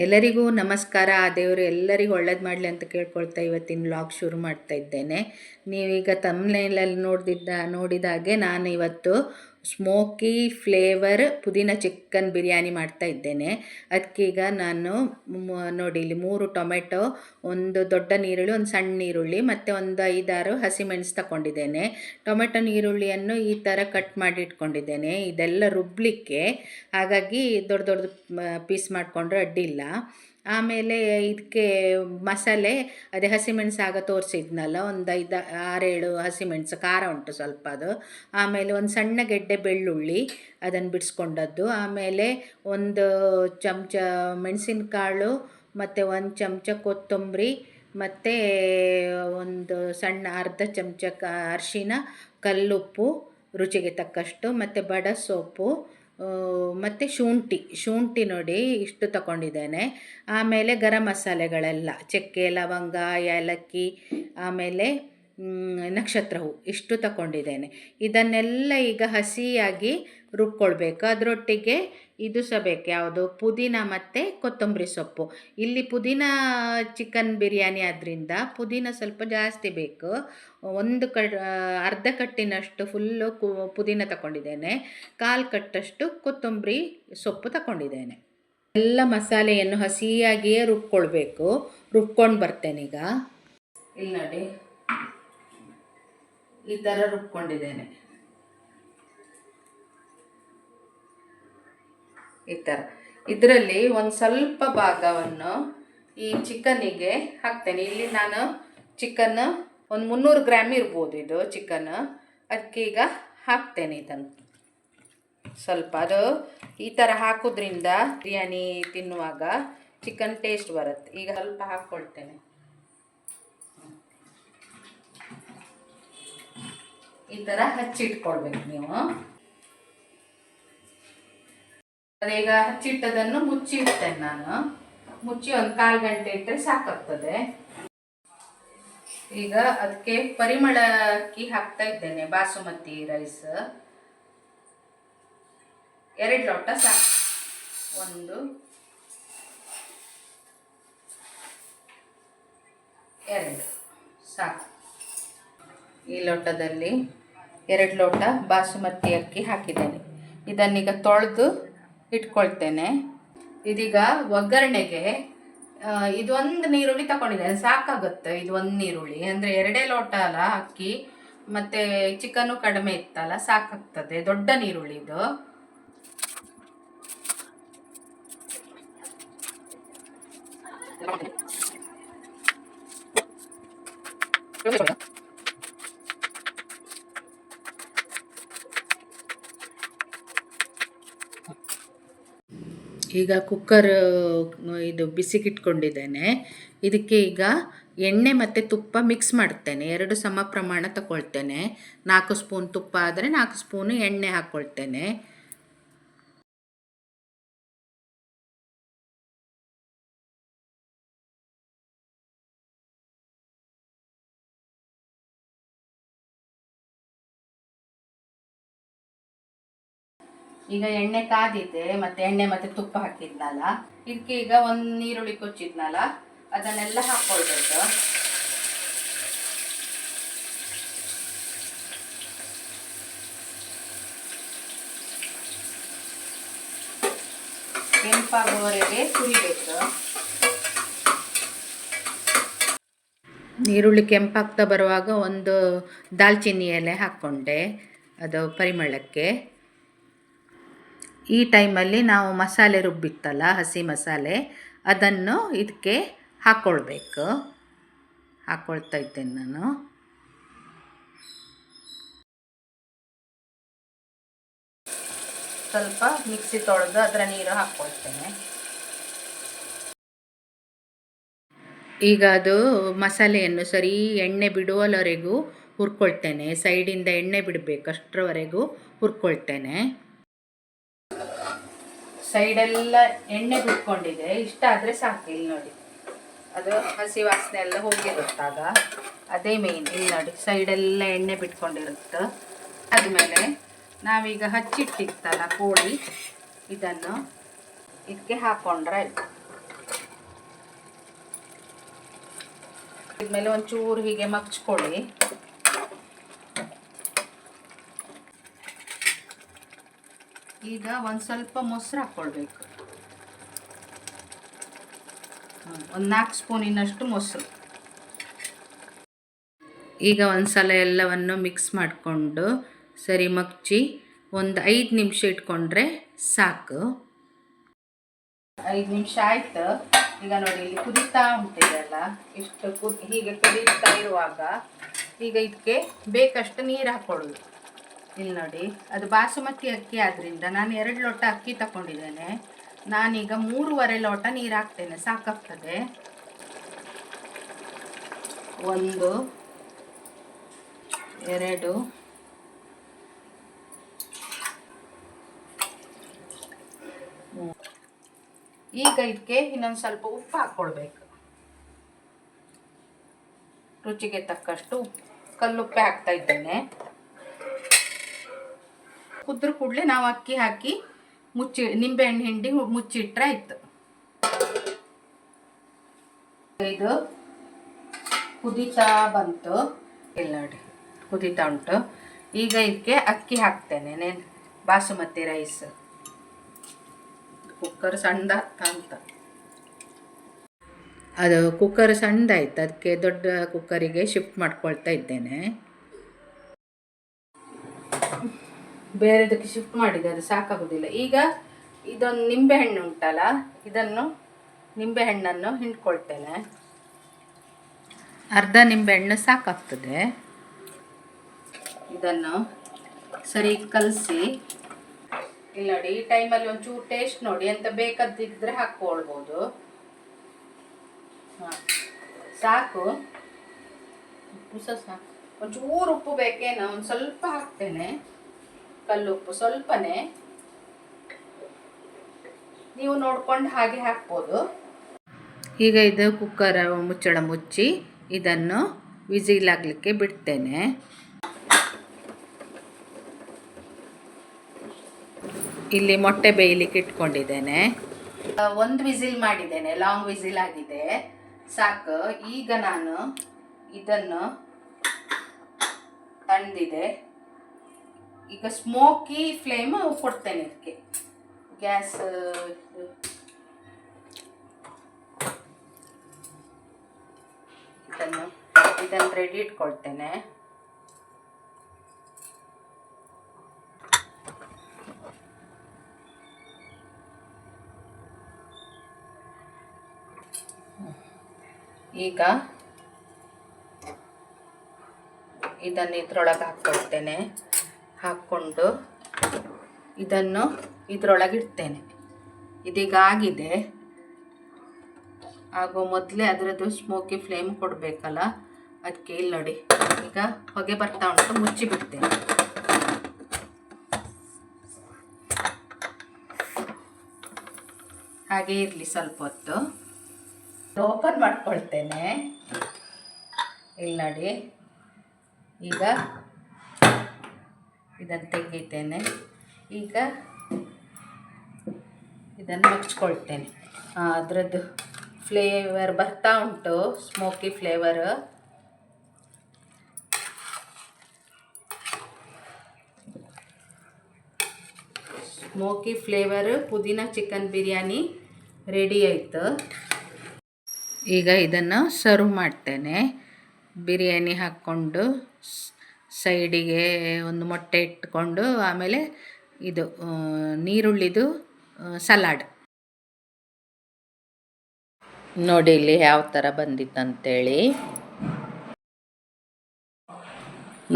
ಎಲ್ಲರಿಗೂ ನಮಸ್ಕಾರ. ಆ ದೇವರು ಎಲ್ಲರಿಗೂ ಒಳ್ಳೇದು ಮಾಡಲಿ ಅಂತ ಕೇಳ್ಕೊಳ್ತಾ ಇವತ್ತಿನ ವ್ಲಾಗ್ ಶುರು ಮಾಡ್ತಾ ಇದ್ದೇನೆ. ನೀವೀಗ ತಮ್ನೇಲಲ್ಲಿ ನೋಡಿದಾಗೆ ನಾನು ಇವತ್ತು ಸ್ಮೋಕಿ ಫ್ಲೇವರ್ ಪುದೀನ ಚಿಕನ್ ಬಿರಿಯಾನಿ ಮಾಡ್ತಾ ಇದ್ದೇನೆ. ಅದಕ್ಕೀಗ ನಾನು ನೋಡಿ ಇಲ್ಲಿ 3 ಟೊಮೆಟೊ, ಒಂದು ದೊಡ್ಡ ನೀರುಳ್ಳಿ, ಒಂದು ಸಣ್ಣ ನೀರುಳ್ಳಿ ಮತ್ತು ಒಂದು 5-6 ಹಸಿಮೆಣಸು ತಗೊಂಡಿದ್ದೇನೆ. ಟೊಮೆಟೊ ನೀರುಳ್ಳಿಯನ್ನು ಈ ಥರ ಕಟ್ ಮಾಡಿ ಇಟ್ಕೊಂಡಿದ್ದೇನೆ. ಇದೆಲ್ಲ ರುಬ್ಬಲಿಕ್ಕೆ, ಹಾಗಾಗಿ ದೊಡ್ಡ ದೊಡ್ಡ ಪೀಸ್ ಮಾಡಿಕೊಂಡ್ರೆ ಅಡ್ಡಿಲ್ಲ. ಆಮೇಲೆ ಇದಕ್ಕೆ ಮಸಾಲೆ ಅದೇ ಹಸಿಮೆಣಸು ಆಗ ತೋರಿಸಿದ್ನಲ್ಲ, ಒಂದು 5-6-7 ಹಸಿಮೆಣಸು, ಖಾರ ಉಂಟು ಸ್ವಲ್ಪ ಅದು. ಆಮೇಲೆ ಒಂದು ಸಣ್ಣ ಗೆಡ್ಡೆ ಬೆಳ್ಳುಳ್ಳಿ ಅದನ್ನು ಬಿಡಿಸ್ಕೊಂಡದ್ದು. ಆಮೇಲೆ ಒಂದು ಚಮಚ ಮೆಣಸಿನಕಾಳು ಮತ್ತು ಒಂದು ಚಮಚ ಕೊತ್ತಂಬರಿ ಮತ್ತು ಒಂದು ಸಣ್ಣ ಅರ್ಧ ಚಮಚ ಅರಿಶಿನ, ಕಲ್ಲುಪ್ಪು ರುಚಿಗೆ ತಕ್ಕಷ್ಟು, ಮತ್ತು ಬಡ ಸೊಪ್ಪು ಮತ್ತು ಶುಂಠಿ ನೋಡಿ ಇಷ್ಟು ತಗೊಂಡಿದ್ದೇನೆ. ಆಮೇಲೆ ಗರಂ ಮಸಾಲೆಗಳೆಲ್ಲ ಚಕ್ಕೆ, ಲವಂಗ, ಏಲಕ್ಕಿ, ಆಮೇಲೆ ನಕ್ಷತ್ರ ಹೂವು ಇಷ್ಟು ತಗೊಂಡಿದ್ದೇನೆ. ಇದನ್ನೆಲ್ಲ ಈಗ ಹಸಿಯಾಗಿ ರುಬ್ಕೊಳ್ಬೇಕು. ಅದರೊಟ್ಟಿಗೆ ಇದು ಸಹ ಬೇಕು, ಯಾವುದು, ಪುದೀನ ಮತ್ತು ಕೊತ್ತಂಬರಿ ಸೊಪ್ಪು. ಇಲ್ಲಿ ಪುದೀನ ಚಿಕನ್ ಬಿರಿಯಾನಿ ಆದ್ದರಿಂದ ಪುದೀನ ಸ್ವಲ್ಪ ಜಾಸ್ತಿ ಬೇಕು. ಅರ್ಧ ಕಟ್ಟಿನಷ್ಟು ಫುಲ್ಲು ಪುದೀನ ತಗೊಂಡಿದ್ದೇನೆ. 1/4 ಕಟ್ಟಷ್ಟು ಕೊತ್ತಂಬರಿ ಸೊಪ್ಪು ತಗೊಂಡಿದ್ದೇನೆ. ಎಲ್ಲ ಮಸಾಲೆಯನ್ನು ಹಸಿಯಾಗಿಯೇ ರುಬ್ಕೊಂಡು ಬರ್ತೇನೆ. ಈಗ ಇಲ್ಲಿ ನೋಡಿ ಈ ಥರ ರುಬ್ಕೊಂಡಿದ್ದೇನೆ. ಈ ಥರ ಇದರಲ್ಲಿ ಒಂದು ಸ್ವಲ್ಪ ಭಾಗವನ್ನು ಈ ಚಿಕನ್ನಿಗೆ ಹಾಕ್ತೇನೆ. ಇಲ್ಲಿ ನಾನು ಚಿಕನ್ ಒಂದು 300 ಗ್ರಾಮ್ ಇರ್ಬೋದು ಇದು ಚಿಕನ್. ಅದಕ್ಕೆ ಈಗ ಹಾಕ್ತೇನೆ ಇದನ್ನು ಸ್ವಲ್ಪ. ಅದು ಈ ಥರ ಹಾಕೋದ್ರಿಂದ ಬಿರಿಯಾನಿ ತಿನ್ನುವಾಗ ಚಿಕನ್ ಟೇಸ್ಟ್ ಬರುತ್ತೆ. ಈಗ ಸ್ವಲ್ಪ ಹಾಕ್ಕೊಳ್ತೇನೆ. ಈ ಥರ ಹಚ್ಚಿಟ್ಕೊಳ್ಬೇಕು ನೀವು. ಅದೀಗ ಹಚ್ಚಿಟ್ಟದನ್ನು ಮುಚ್ಚಿ ಇಡ್ತೇನೆ ನಾನು. ಮುಚ್ಚಿ ಒಂದು 1/4 ಗಂಟೆ ಇಟ್ಟರೆ ಸಾಕಾಗ್ತದೆ. ಈಗ ಅದಕ್ಕೆ ಪರಿಮಳ ಅಕ್ಕಿ ಹಾಕ್ತಾ ಇದ್ದೇನೆ, ಬಾಸುಮತಿ ರೈಸ್ 2 ಲೋಟ ಸಾಕು. 1 2 ಸಾಕು. ಈ ಲೋಟದಲ್ಲಿ 2 ಲೋಟ ಬಾಸುಮತಿ ಅಕ್ಕಿ ಹಾಕಿದ್ದೇನೆ. ಇದನ್ನೀಗ ತೊಳೆದು ಇಟ್ಕೊಳ್ತೇನೆ. ಇದೀಗ ಒಗ್ಗರಣೆಗೆ ಇದು 1 ನೀರುಳ್ಳಿ ತಗೊಂಡಿದ್ದೇನೆ, ಸಾಕಾಗುತ್ತೆ. ಇದು 1 ನೀರುಳ್ಳಿ ಅಂದರೆ 2 ಲೋಟ ಅಲ್ಲ ಅಕ್ಕಿ, ಮತ್ತು ಚಿಕನ್ನು ಕಡಿಮೆ ಇತ್ತಲ್ಲ, ಸಾಕಾಗ್ತದೆ. ದೊಡ್ಡ ನೀರುಳ್ಳಿ ಇದು. ಈಗ ಕುಕ್ಕರ್ ಇದು ಬಿಸಿಗಿಟ್ಕೊಂಡಿದ್ದೇನೆ. ಇದಕ್ಕೆ ಈಗ ಎಣ್ಣೆ ಮತ್ತು ತುಪ್ಪ ಮಿಕ್ಸ್ ಮಾಡ್ತೇನೆ. 2 ಸಮ ಪ್ರಮಾಣ ತಗೊಳ್ತೇನೆ. 4 ಸ್ಪೂನ್ ತುಪ್ಪ ಆದರೆ 4 ಸ್ಪೂನು ಎಣ್ಣೆ ಹಾಕ್ಕೊಳ್ತೇನೆ. ಈಗ ಎಣ್ಣೆ ಕಾದಿದೆ, ಮತ್ತು ಎಣ್ಣೆ ಮತ್ತು ತುಪ್ಪ ಹಾಕಿದ್ನಲ್ಲ, ಇದಕ್ಕೆ ಈಗ 1 ನೀರುಳ್ಳಿ ಕೊಚ್ಚಿದ್ನಲ್ಲ ಅದನ್ನೆಲ್ಲ ಹಾಕ್ಕೊಳ್ಬೇಕು. ಕೆಂಪಾಗುವವರೆಗೆ ಹುರಿಬೇಕು. ನೀರುಳ್ಳಿ ಕೆಂಪಾಗ್ತಾ ಬರುವಾಗ ಒಂದು ದಾಲ್ಚಿನ್ನಿ ಎಲೆ ಹಾಕ್ಕೊಂಡೆ, ಅದು ಪರಿಮಳಕ್ಕೆ. ಈ ಟೈಮಲ್ಲಿ ನಾವು ಮಸಾಲೆ ರುಬ್ಬಿತ್ತಲ್ಲ, ಹಸಿ ಮಸಾಲೆ, ಅದನ್ನು ಇದಕ್ಕೆ ಹಾಕ್ಕೊಳ್ತಾ ಇದ್ದೇನೆ ನಾನು. ಸ್ವಲ್ಪ ಮಿಕ್ಸಿ ತೊಳೆದು ಅದರ ನೀರು ಹಾಕ್ಕೊಳ್ತೇನೆ. ಈಗ ಅದು ಮಸಾಲೆಯನ್ನು ಸರಿ ಎಣ್ಣೆ ಬಿಡುವವರೆಗೂ ಹುರ್ಕೊಳ್ತೇನೆ. ಸೈಡಿಂದ ಎಣ್ಣೆ ಬಿಡಬೇಕು, ಅಷ್ಟರವರೆಗೂ ಹುರ್ಕೊಳ್ತೇನೆ. ಸೈಡೆಲ್ಲ ಎಣ್ಣೆ ಬಿಟ್ಕೊಂಡಿದೆ, ಇಷ್ಟ ಆದರೆ ಸಾಕು. ಇಲ್ಲಿ ನೋಡಿ, ಅದು ಹಸಿ ವಾಸನೆ ಎಲ್ಲ ಹೋಗಿರುತ್ತಾಗ ಅದೇ ಮೇಯ್ನ್. ಇಲ್ಲಿ ನೋಡಿ, ಸೈಡೆಲ್ಲ ಎಣ್ಣೆ ಬಿಟ್ಕೊಂಡಿರುತ್ತೆ. ಆದಮೇಲೆ ನಾವೀಗ ಹಚ್ಚಿಟ್ಟಿತ್ತಲ್ಲ ಕೋಳಿ, ಇದನ್ನು ಇದಕ್ಕೆ ಹಾಕ್ಕೊಂಡ್ರೆ ಆಯಿತು. ಇದ್ಮೇಲೆ ಒಂಚೂರು ಹೀಗೆ ಮಗ್ಚ್ಕೊಳ್ಳಿ. ಈಗ ಒಂದು ಸ್ವಲ್ಪ ಮೊಸರು ಹಾಕ್ಕೊಳ್ಬೇಕು. ಒಂದು 4 ಸ್ಪೂನಿನಷ್ಟು ಮೊಸರು. ಈಗ ಒಂದು ಸಲ ಎಲ್ಲವನ್ನು ಮಿಕ್ಸ್ ಮಾಡಿಕೊಂಡು ಸರಿ ಮಗ್ಚಿ ಒಂದು 5 ನಿಮಿಷ ಇಟ್ಕೊಂಡ್ರೆ ಸಾಕು. 5 ನಿಮಿಷ ಆಯ್ತು. ಈಗ ನೋಡಿ ಇಲ್ಲಿ ಕುದೀತಾ ಉಂಟಿದೆಲ್ಲ, ಇಷ್ಟು ಹೀಗೆ ಕುದೀತಾ ಇರುವಾಗ ಈಗ ಇದಕ್ಕೆ ಬೇಕಷ್ಟು ನೀರು ಹಾಕ್ಕೊಳ್ಳೋದು. ಇಲ್ಲಿ ನೋಡಿ, ಅದು ಬಾಸುಮತಿ ಅಕ್ಕಿ ಆದ್ದರಿಂದ ನಾನು 2 ಲೋಟ ಅಕ್ಕಿ ತಗೊಂಡಿದ್ದೇನೆ. ನಾನೀಗ 3.5 ಲೋಟ ನೀರು ಹಾಕ್ತೇನೆ, ಸಾಕಾಗ್ತದೆ. 1 2 ಈಗ ಇದಕ್ಕೆ ಇನ್ನೊಂದು ಸ್ವಲ್ಪ ಉಪ್ಪು ಹಾಕ್ಕೊಳ್ಬೇಕು. ರುಚಿಗೆ ತಕ್ಕಷ್ಟು ಕಲ್ಲುಪ್ಪೆ ಹಾಕ್ತಾ ಇದ್ದೇನೆ. ಕುದ್ರ ಕೂಡಲೇ ನಾವು ಅಕ್ಕಿ ಹಾಕಿ ನಿಂಬೆಹಣ್ಣು ಹಿಂಡಿ ಮುಚ್ಚಿಟ್ರೆ ಆಯ್ತು. ಇದು ಕುದೀತಾ ಬಂತು, ಇಲ್ಲ ನೋಡಿ ಕುದೀತಾ ಉಂಟು. ಈಗ ಇದಕ್ಕೆ ಅಕ್ಕಿ ಹಾಕ್ತೇನೆ, ಬಾಸುಮತಿ ರೈಸ್. ಕುಕ್ಕರ್ ಸಣ್ಣದಾಗ್ತಾ ಅಂತ, ಅದು ಕುಕ್ಕರ್ ಸಣ್ಣದಾಯ್ತು, ಅದಕ್ಕೆ ದೊಡ್ಡ ಕುಕ್ಕರಿಗೆ ಶಿಫ್ಟ್ ಮಾಡ್ಕೊಳ್ತಾ ಇದ್ದೇನೆ. ಬೇರೆದಕ್ಕೆ ಶಿಫ್ಟ್ ಮಾಡಿದೆ, ಅದು ಸಾಕಾಗೋದಿಲ್ಲ. ಈಗ ಇದೊಂದು ನಿಂಬೆಹಣ್ಣು ಉಂಟಲ್ಲ, ನಿಂಬೆಹಣ್ಣನ್ನು ಹಿಂಡ್ಕೊಳ್ತೇನೆ. ಅರ್ಧ ನಿಂಬೆಹಣ್ಣು ಸಾಕಾಗ್ತದೆ. ಇದನ್ನು ಸರಿ ಕಲಸಿ. ಇಲ್ಲಿ ನೋಡಿ, ಈ ಟೈಮಲ್ಲಿ ಒಂಚೂರು ಟೇಸ್ಟ್ ನೋಡಿ, ಎಂತ ಬೇಕಾದಿದ್ರೆ ಹಾಕ್ಕೊಳ್ಬೋದು. ಹಾಂ ಸಾಕು, ಉಪ್ಪು ಸಹ ಸಾಕು. ಒಂಚೂರು ಉಪ್ಪು ಬೇಕೇನೋ, ಒಂದು ಸ್ವಲ್ಪ ಹಾಕ್ತೇನೆ, ಕಲ್ಲುಪ್ಪು ಸ್ವಲ್ಪನೇ, ನೀವು ನೋಡ್ಕೊಂಡು ಹಾಗೆ ಹಾಕ್ಬೋದು. ಈಗ ಇದು ಕುಕ್ಕರ್ ಮುಚ್ಚಳ ಮುಚ್ಚಿ ಇದನ್ನು ವಿಸಿಲ್ ಆಗಲಿಕ್ಕೆ ಬಿಡ್ತೇನೆ. ಇಲ್ಲಿ ಮೊಟ್ಟೆ ಬೇಯಲಿಕ್ಕೆ ಇಟ್ಕೊಂಡಿದ್ದೇನೆ. 1 ವಿಸಿಲ್ ಮಾಡಿದ್ದೇನೆ, ಲಾಂಗ್ ವಿಸಿಲ್ ಆಗಿದೆ, ಸಾಕು. ಈಗ ನಾನು ಇದನ್ನು ತಣ್ಣದಿದೆ, ಈಗ ಸ್ಮೋಕಿ ಫ್ಲೇಮ್ ಕೊಡ್ತೇನೆ ಇದಕ್ಕೆ. ಗ್ಯಾಸ್ ಇದನ್ನು ರೆಡಿ ಇಟ್ಕೊಳ್ತೇನೆ. ಈಗ ಇದನ್ನು ಇದ್ರೊಳಗೆ ಹಾಕ್ಕೊಳ್ತೇನೆ. ಹಾಕ್ಕೊಂಡು ಇದನ್ನು ಇದ್ರೊಳಗೆ ಇಡ್ತೇನೆ. ಇದೀಗ ಆಗಿದೆ. ಆಗೋ ಮೊದಲೇ ಅದರದ್ದು ಸ್ಮೋಕಿ ಫ್ಲೇಮ್ ಕೊಡಬೇಕಲ್ಲ, ಅದಕ್ಕೆ ಇಲ್ಲಿ ನೋಡಿ ಈಗ ಹೊಗೆ ಬರ್ತಾ ಉಂಟು, ಮುಚ್ಚಿ ಬಿಡ್ತೇನೆ. ಹಾಗೆ ಇರಲಿ ಸ್ವಲ್ಪ ಹೊತ್ತು. ಓಪನ್ ಮಾಡ್ಕೊಳ್ತೇನೆ. ಇಲ್ಲಿ ನೋಡಿ, ಈಗ ಇದನ್ನು ತೆಗಿತೇನೆ. ಈಗ ಇದನ್ನು ಮುಚ್ಕೊಳ್ತೇನೆ. ಅದರದ್ದು ಫ್ಲೇವರ್ ಬರ್ತಾ ಉಂಟು, ಸ್ಮೋಕಿ ಫ್ಲೇವರ್. ಸ್ಮೋಕಿ ಫ್ಲೇವರ್ ಪುದೀನ ಚಿಕನ್ ಬಿರಿಯಾನಿ ರೆಡಿ ಆಯಿತು. ಈಗ ಇದನ್ನು ಸರ್ವ್ ಮಾಡ್ತೇನೆ. ಬಿರಿಯಾನಿ ಹಾಕ್ಕೊಂಡು ಸೈಡಿಗೆ ಒಂದು ಮೊಟ್ಟೆ ಇಟ್ಕೊಂಡು, ಆಮೇಲೆ ಇದು ನೀರುಳ್ಳಿದು ಸಲಾಡ್. ನೋಡಿ ಇಲ್ಲಿ ಯಾವ ಥರ ಬಂದಿತ್ತಂತೇಳಿ.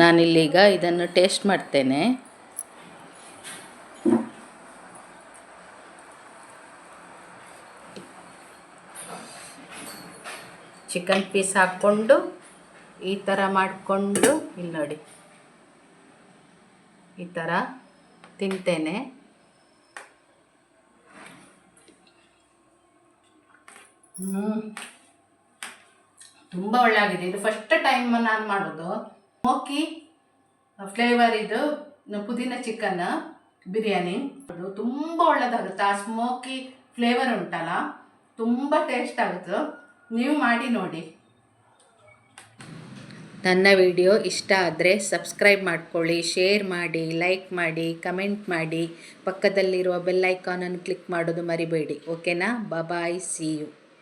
ನಾನಿಲ್ಲೀಗ ಇದನ್ನು ಟೇಸ್ಟ್ ಮಾಡ್ತೇನೆ. ಚಿಕನ್ ಪೀಸ್ ಹಾಕ್ಕೊಂಡು ಈ ಥರ ಮಾಡಿಕೊಂಡು, ಇಲ್ಲಿ ನೋಡಿ ಈ ಥರ ತಿಂತೇನೆ. ತುಂಬ ಒಳ್ಳೆ ಆಗಿದೆ. ಇದು ಫಸ್ಟ್ ಟೈಮ್ ನಾನು ಮಾಡೋದು. ಸ್ಮೋಕಿ ಫ್ಲೇವರ್ ಇದು ಪುದೀನ ಚಿಕನ್ ಬಿರಿಯಾನಿ, ಅದು ತುಂಬ ಒಳ್ಳೆಯದಾಗುತ್ತೆ. ಆ ಸ್ಮೋಕಿ ಫ್ಲೇವರ್ ಉಂಟಲ್ಲ, ತುಂಬ ಟೇಸ್ಟ್ ಆಗುತ್ತೆ. ನೀವು ಮಾಡಿ ನೋಡಿ. ನನ್ನ ವಿಡಿಯೋ ಇಷ್ಟ ಆದರೆ ಸಬ್ಸ್ಕ್ರೈಬ್ ಮಾಡ್ಕೊಳ್ಳಿ, ಶೇರ್ ಮಾಡಿ, ಲೈಕ್ ಮಾಡಿ, ಕಮೆಂಟ್ ಮಾಡಿ, ಪಕ್ಕದಲ್ಲಿರುವ ಬೆಲ್ ಐಕಾನನ್ನು ಕ್ಲಿಕ್ ಮಾಡೋದು ಮರಿಬೇಡಿ. ಓಕೆನಾ? ಬಾಯ್, ಸಿ ಯು.